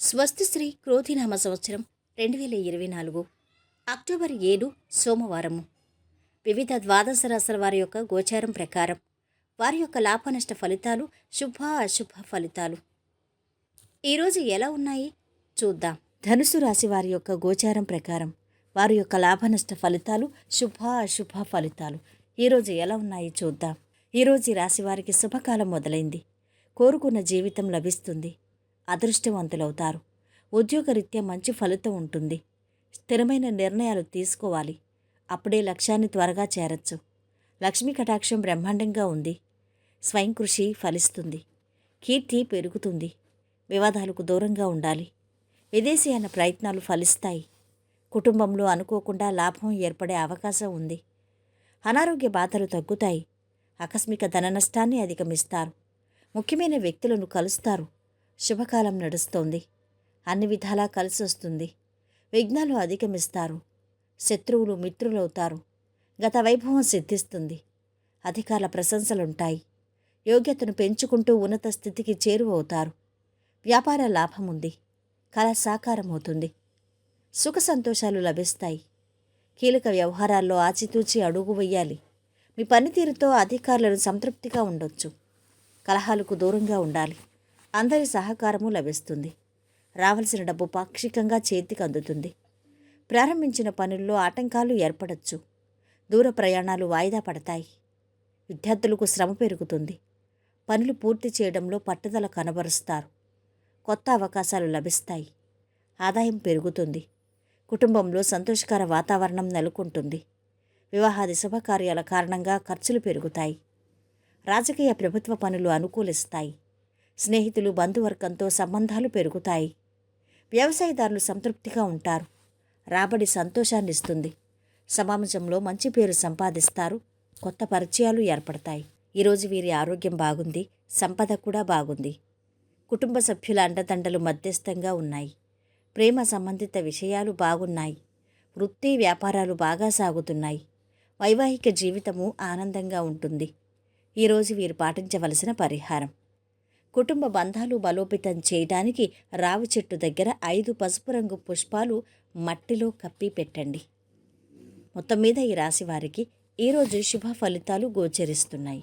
స్వస్తిశ్రీ క్రోధినామ సంవత్సరం 2024 అక్టోబర్ 7 సోమవారము. వివిధ ద్వాదశ రాశుల వారి యొక్క గోచారం ప్రకారం వారి యొక్క లాభనష్ట ఫలితాలు, శుభ అశుభ ఫలితాలు ఈరోజు ఎలా ఉన్నాయి చూద్దాం. ధనుసు రాశి వారి యొక్క గోచారం ప్రకారం వారి యొక్క లాభనష్ట ఫలితాలు, శుభ అశుభ ఫలితాలు ఈరోజు ఎలా ఉన్నాయి చూద్దాం. ఈరోజు ఈ రాశి వారికి శుభకాలం మొదలైంది. కోరుకున్న జీవితం లభిస్తుంది. అదృష్టవంతులవుతారు. ఉద్యోగరీత్యా మంచి ఫలితం ఉంటుంది. స్థిరమైన నిర్ణయాలు తీసుకోవాలి. అప్పుడే లక్ష్యాన్ని త్వరగా చేరచ్చు. లక్ష్మీ కటాక్షం బ్రహ్మాండంగా ఉంది. స్వయం కృషి ఫలిస్తుంది. కీర్తి పెరుగుతుంది. వివాదాలకు దూరంగా ఉండాలి. విదేశీయాన ప్రయత్నాలు ఫలిస్తాయి. కుటుంబంలో అనుకోకుండా లాభం ఏర్పడే అవకాశం ఉంది. అనారోగ్య బాధలు తగ్గుతాయి. ఆకస్మిక ధన నష్టాన్ని అధిగమిస్తారు. ముఖ్యమైన వ్యక్తులను కలుస్తారు. శుభకాలం నడుస్తోంది. అన్ని విధాలా కలిసొస్తుంది. విఘ్నాలు అధిగమిస్తారు. శత్రువులు మిత్రులవుతారు. గత వైభవం సిద్ధిస్తుంది. అధికారుల ప్రశంసలుంటాయి. యోగ్యతను పెంచుకుంటూ ఉన్నత స్థితికి చేరువవుతారు. వ్యాపార లాభముంది. కళ సాకారమవుతుంది. సుఖ సంతోషాలు లభిస్తాయి. కీలక వ్యవహారాల్లో ఆచితూచి అడుగు వెయ్యాలి. మీ పనితీరుతో అధికారులను సంతృప్తిగా ఉండొచ్చు. కలహాలకు దూరంగా ఉండాలి. అందరి సహకారము లభిస్తుంది. రావలసిన డబ్బు పాక్షికంగా చేతికి అందుతుంది. ప్రారంభించిన పనుల్లో ఆటంకాలు ఏర్పడచ్చు. దూర ప్రయాణాలు వాయిదా పడతాయి. విద్యార్థులకు శ్రమ పెరుగుతుంది. పనులు పూర్తి చేయడంలో పట్టుదల కనబరుస్తారు. కొత్త అవకాశాలు లభిస్తాయి. ఆదాయం పెరుగుతుంది. కుటుంబంలో సంతోషకర వాతావరణం నెలకొంటుంది. వివాహాది శుభకార్యాల కారణంగా ఖర్చులు పెరుగుతాయి. రాజకీయ ప్రభుత్వ పనులు అనుకూలిస్తాయి. స్నేహితులు బంధువర్గంతో సంబంధాలు పెరుగుతాయి. వ్యవసాయదారులు సంతృప్తిగా ఉంటారు. రాబడి సంతోషాన్నిస్తుంది. సమాజంలో మంచి పేరు సంపాదిస్తారు. కొత్త పరిచయాలు ఏర్పడతాయి. ఈరోజు వీరి ఆరోగ్యం బాగుంది. సంపద కూడా బాగుంది. కుటుంబ సభ్యుల అండదండలు మధ్యస్థంగా ఉన్నాయి. ప్రేమ సంబంధిత విషయాలు బాగున్నాయి. వృత్తి వ్యాపారాలు బాగా సాగుతున్నాయి. వైవాహిక జీవితము ఆనందంగా ఉంటుంది. ఈరోజు వీరు పాటించవలసిన పరిహారం: కుటుంబ బంధాలు బలోపేతం చేయడానికి రావి చెట్టు దగ్గర 5 పసుపు రంగు పుష్పాలు మట్టిలో కప్పి పెట్టండి. మొత్తం మీద ఈ రాశి వారికి ఈరోజు శుభ ఫలితాలు గోచరిస్తున్నాయి.